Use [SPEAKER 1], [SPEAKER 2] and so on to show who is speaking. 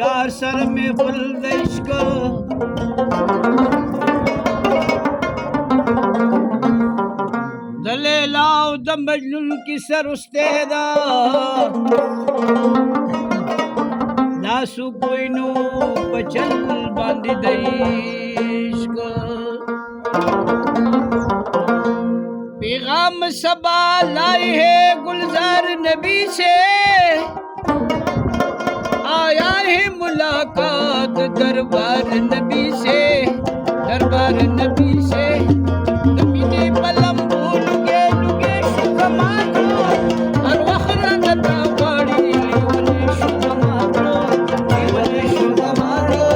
[SPEAKER 1] यार सर में फुल इश्क दले लाओ द मजनून की सर उस्तेदा नासु कोई नु पचल बांधी दईश्क पैगाम सबा लाई है गुलजार नबी से आया है मुलाकात दरबार नबी से दरबार नबी से नबी पलम भूल गे लुगे शुकमानो हर वखरा नता वाड़ी लेवने शुकमानो लेवने शुकमानो